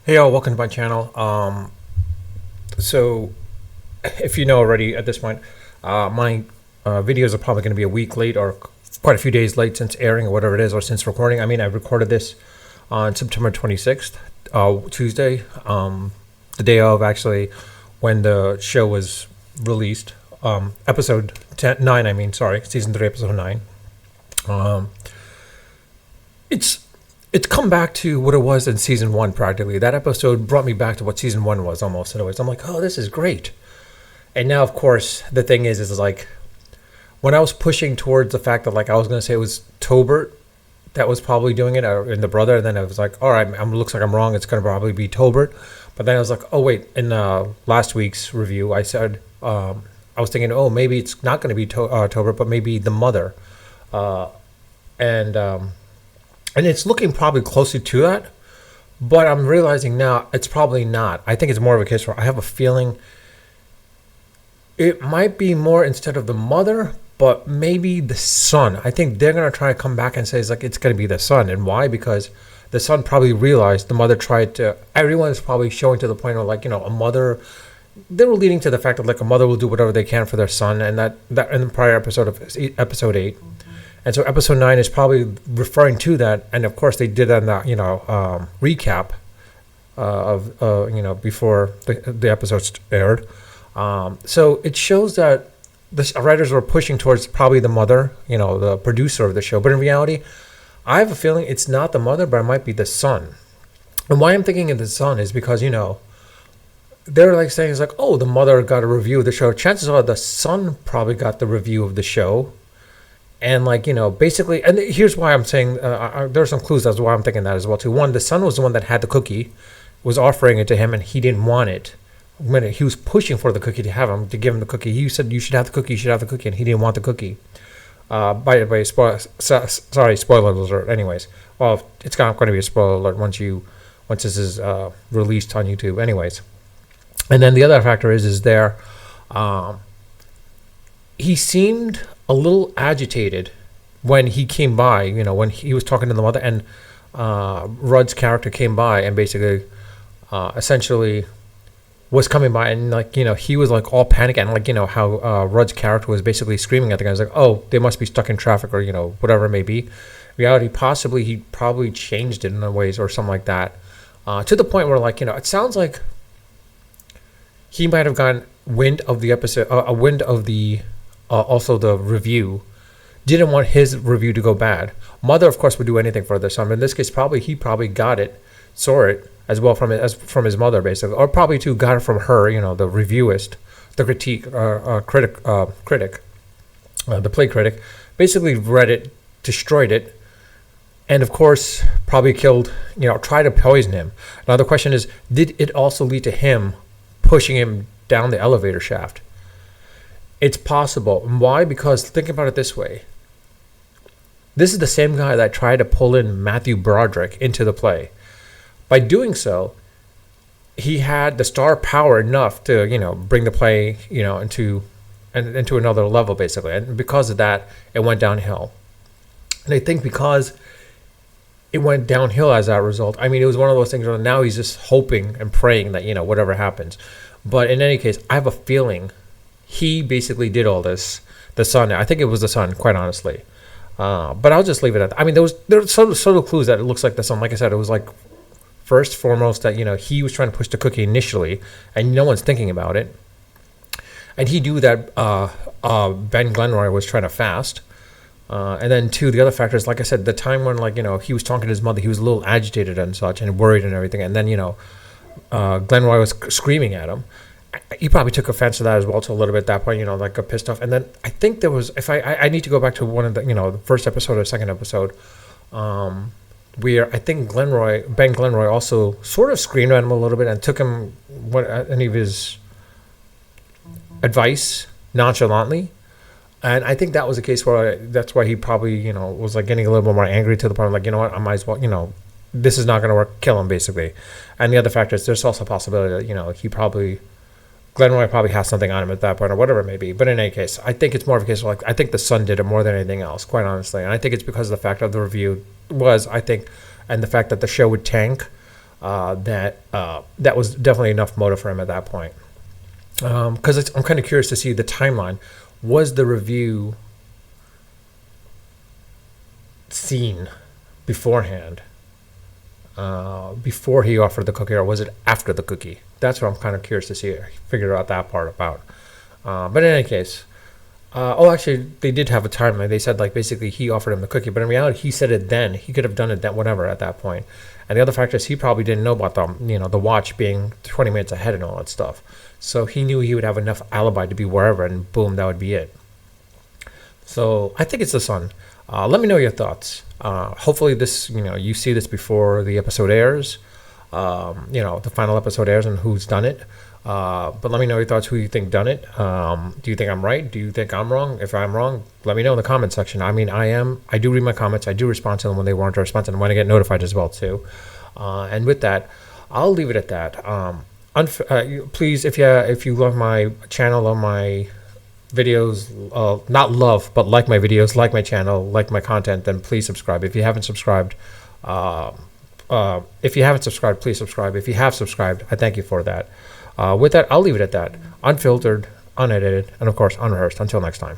Hey y'all, welcome to my channel. So if you know already at this point, my videos are probably going to be a week late or quite a few days late since airing or whatever it is, or since recording. I mean, I recorded this on September 26th, Tuesday, the day of actually when the show was released. Episode 9, I mean, sorry, season 3, episode 9. Um, it's it's come back to what it was in season 1 practically. That episode brought me back to what season 1 was almost in a way. So I'm like, oh, this is great. And now, of course, the thing is like when I was pushing towards the fact that like I was going to say it was Tobert that was probably doing it, and the brother, and then I was like, all right, looks like I'm wrong. It's going to probably be Tobert. But then I was like, oh wait, in last week's review, I said I was thinking, oh, maybe it's not going to be Tobert, but maybe the mother, uh, and and it's looking probably closer to that. But I'm realizing now it's probably not. I think it's more of a case where I have a feeling it might be more instead of the mother, but maybe the son. I think they're gonna try to come back and say it's gonna be the son, and why? Because the son probably realized the mother tried to. Everyone is probably showing to the point where a mother. They were leading to the fact that like a mother will do whatever they can for their son, and that in the prior episode of episode 8. And so episode 9 is probably referring to that, and of course they did that in the recap of before the episodes aired. So it shows that the writers were pushing towards probably the mother, the producer of the show. But in reality, I have a feeling it's not the mother, but it might be the son. And why I'm thinking of the son is because they're like saying it's like, oh, the mother got a review of the show. Chances are the son probably got the review of the show. And basically, and here's why I'm saying there are some clues as to why I'm thinking that as well too. One, the son was the one that had the cookie, was offering it to him, and he didn't want it. When he was pushing for the cookie to give him the cookie, he said, "You should have the cookie. You should have the cookie," and he didn't want the cookie. By the way, spoiler alert. Anyways, well, it's not going to be a spoiler alert once this is released on YouTube. Anyways, and then the other factor is there. He seemed a little agitated when he came by, when he was talking to the mother, and Rudd's character came by and basically essentially was coming by, and he was like all panicked, and how Rudd's character was basically screaming at the guy. He's like, oh, they must be stuck in traffic, or whatever it may be. In reality, possibly he probably changed it in a ways or something like that, to the point where it sounds like he might have gotten wind of the episode, a wind of the also the review, didn't want his review to go bad. Mother, of course, would do anything for their son. But in this case, he probably got it, saw it as well from his mother, basically, or probably too got it from her, the reviewist, the critic, the play critic, basically read it, destroyed it, and of course probably killed, tried to poison him. Now the question is, did it also lead to him pushing him down the elevator shaft? It's possible. Why? Because think about it this way. This is the same guy that tried to pull in Matthew Broderick into the play. By doing so, he had the star power enough to, bring the play, into another level, basically. And because of that, it went downhill. And I think because it went downhill as a result, I mean, it was one of those things where now he's just hoping and praying that, whatever happens. But in any case, I have a feeling he basically did all this. The son, I think it was the son, quite honestly. But I'll just leave it at that. I mean, there were subtle clues that it looks like the son. Like I said, it was like first foremost that he was trying to push the cookie initially, and no one's thinking about it. And he knew that Ben Glenroy was trying to fast. And then two, the other factor is, like I said, the time when he was talking to his mother, he was a little agitated and such, and worried and everything. And then Glenroy was screaming at him. He probably took offense to that as well, to a little bit at that point, got pissed off. And then I think there was, if I need to go back to one of the, the first episode or second episode, where I think Ben Glenroy also sort of screamed at him a little bit and took him any of his advice nonchalantly. And I think that was a case where that's why he probably, was getting a little bit more angry, to the point of what, I might as well, this is not going to work, kill him, basically. And the other factor is there's also a possibility that, Glenroy probably has something on him at that point, or whatever it may be. But in any case, I think it's more of a case of I think the son did it more than anything else, quite honestly. And I think it's because of the fact of the review was, I think, and the fact that the show would tank that was definitely enough motive for him at that point. Because I'm kind of curious to see the timeline. Was the review seen beforehand, before he offered the cookie, or was it after the cookie? That's what I'm kind of curious to see, figure out that part about. But in any case, actually, they did have a timeline. They said, like, basically he offered him the cookie, but in reality, he said it then. He could have done it then, whatever, at that point. And the other factor is he probably didn't know about the watch being 20 minutes ahead and all that stuff. So he knew he would have enough alibi to be wherever, and boom, that would be it. So I think it's the sun. Let me know your thoughts. Hopefully this, you see this before the episode airs. The final episode airs and who's done it. But let me know your thoughts, who you think done it. Do you think I'm right? Do you think I'm wrong? If I'm wrong, let me know in the comment section. I mean, I do read my comments. I do respond to them when they warrant a response, and when I get notified as well too. And with that, I'll leave it at that. Please, if you love my channel, love my videos, not love, but like my videos, like my channel, like my content, then please subscribe. If you haven't subscribed, please subscribe. If you have subscribed, I thank you for that. With that, I'll leave it at that. Unfiltered, unedited, and of course, unrehearsed. Until next time.